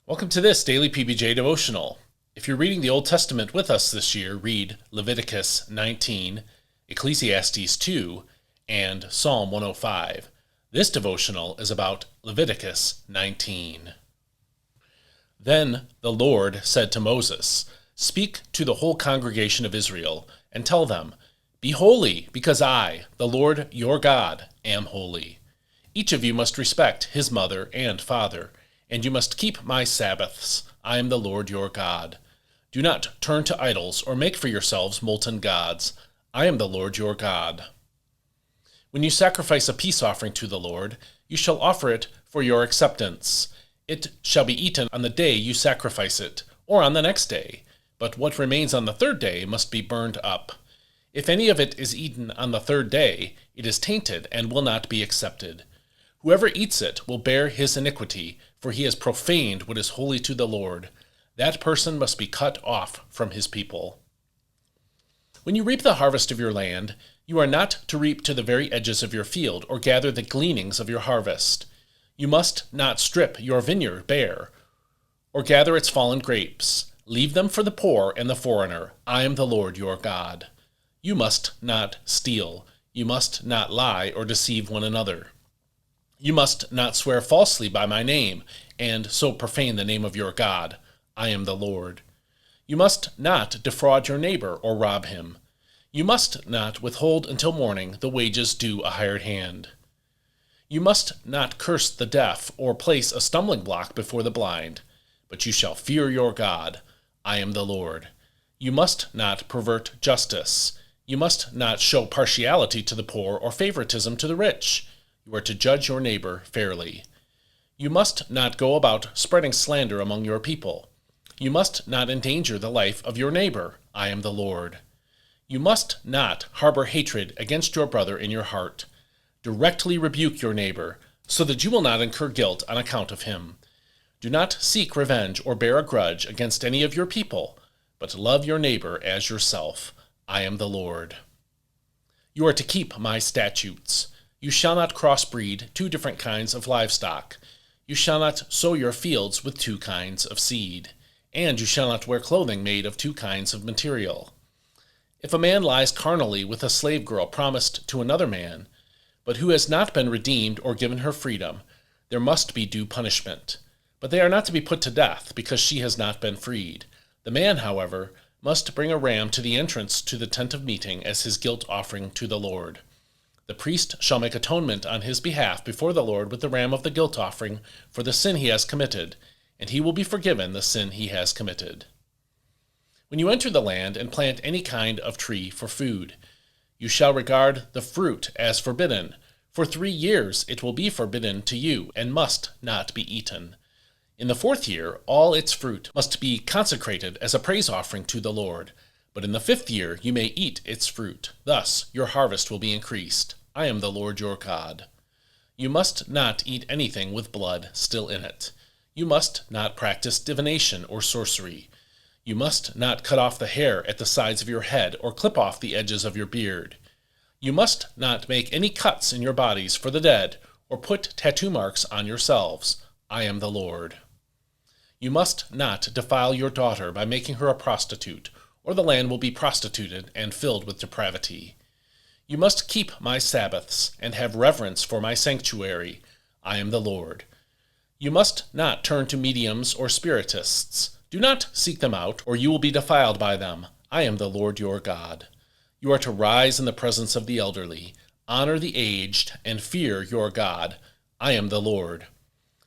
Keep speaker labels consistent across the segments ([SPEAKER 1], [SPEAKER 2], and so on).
[SPEAKER 1] Welcome to this daily PBJ devotional. If you're reading the Old Testament with us this year, read Leviticus 19, Ecclesiastes 2, and Psalm 105. This devotional is about Leviticus 19. Then the Lord said to Moses, "Speak to the whole congregation of Israel, and tell them, Be holy, because I, the Lord your God, am holy. Each of you must respect his mother and father, and you must keep my Sabbaths. I am the Lord your God. Do not turn to idols or make for yourselves molten gods. I am the Lord your God. When you sacrifice a peace offering to the Lord, you shall offer it for your acceptance. It shall be eaten on the day you sacrifice it, or on the next day. But what remains on the third day must be burned up. If any of it is eaten on the third day, it is tainted and will not be accepted. Whoever eats it will bear his iniquity, for he has profaned what is holy to the Lord. That person must be cut off from his people. When you reap the harvest of your land, you are not to reap to the very edges of your field or gather the gleanings of your harvest. You must not strip your vineyard bare or gather its fallen grapes. Leave them for the poor and the foreigner. I am the Lord your God. You must not steal. You must not lie or deceive one another. You must not swear falsely by my name, and so profane the name of your God. I am the Lord. You must not defraud your neighbor or rob him. You must not withhold until morning the wages due a hired hand. You must not curse the deaf or place a stumbling block before the blind, but you shall fear your God. I am the Lord. You must not pervert justice. You must not show partiality to the poor or favoritism to the rich. You are to judge your neighbor fairly. You must not go about spreading slander among your people. You must not endanger the life of your neighbor. I am the Lord. You must not harbor hatred against your brother in your heart. Directly rebuke your neighbor, so that you will not incur guilt on account of him. Do not seek revenge or bear a grudge against any of your people, but love your neighbor as yourself. I am the Lord. You are to keep my statutes. You shall not crossbreed two different kinds of livestock. You shall not sow your fields with two kinds of seed. And you shall not wear clothing made of two kinds of material. If a man lies carnally with a slave girl promised to another man, but who has not been redeemed or given her freedom, there must be due punishment. But they are not to be put to death, because she has not been freed. The man, however, must bring a ram to the entrance to the tent of meeting as his guilt offering to the Lord. The priest shall make atonement on his behalf before the Lord with the ram of the guilt offering for the sin he has committed, and he will be forgiven the sin he has committed. When you enter the land and plant any kind of tree for food, you shall regard the fruit as forbidden. For 3 years it will be forbidden to you, and must not be eaten. In the 4th year, all its fruit must be consecrated as a praise offering to the Lord. But in the 5th year you may eat its fruit. Thus your harvest will be increased. I am the Lord your God. You must not eat anything with blood still in it. You must not practice divination or sorcery. You must not cut off the hair at the sides of your head or clip off the edges of your beard. You must not make any cuts in your bodies for the dead or put tattoo marks on yourselves. I am the Lord. You must not defile your daughter by making her a prostitute, or the land will be prostituted and filled with depravity. You must keep my Sabbaths and have reverence for my sanctuary. I am the Lord. You must not turn to mediums or spiritists. Do not seek them out, or you will be defiled by them. I am the Lord your God. You are to rise in the presence of the elderly, honor the aged, and fear your God. I am the Lord.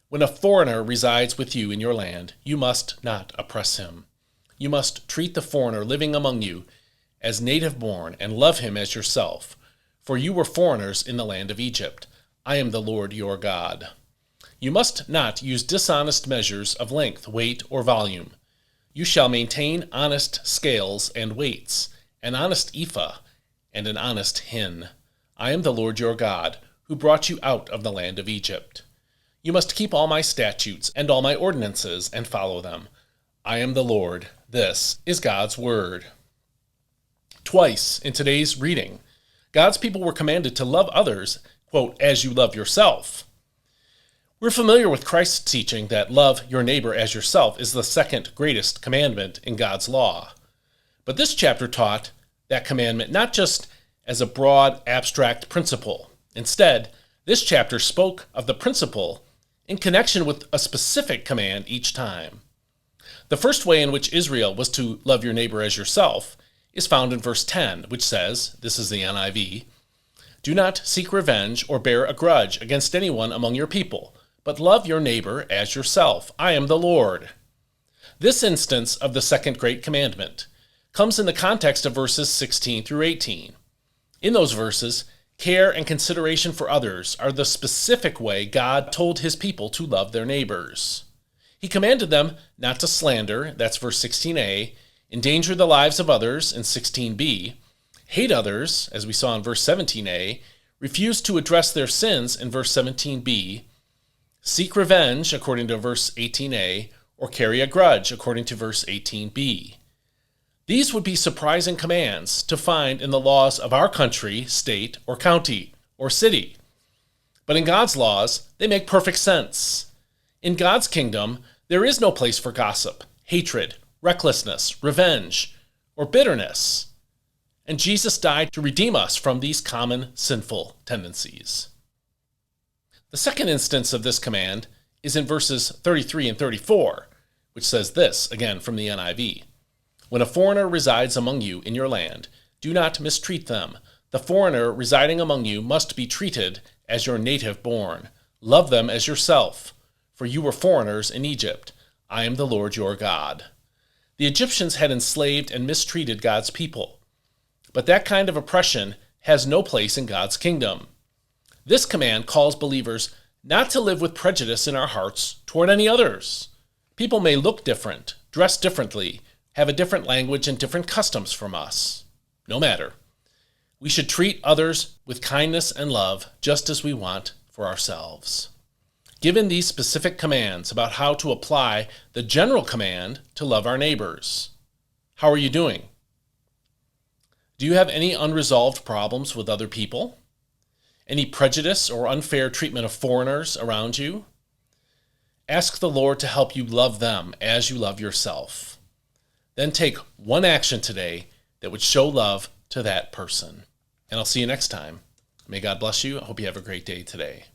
[SPEAKER 1] When a foreigner resides with you in your land, you must not oppress him. You must treat the foreigner living among you as native-born and love him as yourself, for you were foreigners in the land of Egypt. I am the Lord your God. You must not use dishonest measures of length, weight, or volume. You shall maintain honest scales and weights, an honest ephah, and an honest hin. I am the Lord your God, who brought you out of the land of Egypt. You must keep all my statutes and all my ordinances and follow them. I am the Lord. This is God's word. Twice in today's reading, God's people were commanded to love others, quote, as you love yourself. We're familiar with Christ's teaching that love your neighbor as yourself is the second greatest commandment in God's law. But this chapter taught that commandment not just as a broad, abstract principle. Instead, this chapter spoke of the principle in connection with a specific command each time. The first way in which Israel was to love your neighbor as yourself is found in verse 10, which says, this is the NIV, "Do not seek revenge or bear a grudge against anyone among your people, but love your neighbor as yourself. I am the Lord." This instance of the second great commandment comes in the context of verses 16 through 18. In those verses, care and consideration for others are the specific way God told his people to love their neighbors. He commanded them not to slander, that's verse 16a, endanger the lives of others in 16b, hate others, as we saw in verse 17a, refuse to address their sins in verse 17b, seek revenge, according to verse 18a, or carry a grudge, according to verse 18b. These would be surprising commands to find in the laws of our country, state, or county, or city. But in God's laws, they make perfect sense. In God's kingdom, there is no place for gossip, hatred, recklessness, revenge, or bitterness. And Jesus died to redeem us from these common sinful tendencies. The second instance of this command is in verses 33 and 34, which says this, again from the NIV. "When a foreigner resides among you in your land, do not mistreat them. The foreigner residing among you must be treated as your native born. Love them as yourself, for you were foreigners in Egypt. I am the Lord your God." The Egyptians had enslaved and mistreated God's people, but that kind of oppression has no place in God's kingdom. This command calls believers not to live with prejudice in our hearts toward any others. People may look different, dress differently, have a different language and different customs from us. No matter. We should treat others with kindness and love just as we want for ourselves. Given these specific commands about how to apply the general command to love our neighbors, how are you doing? Do you have any unresolved problems with other people? Any prejudice or unfair treatment of foreigners around you? Ask the Lord to help you love them as you love yourself. Then take one action today that would show love to that person. And I'll see you next time. May God bless you. I hope you have a great day today.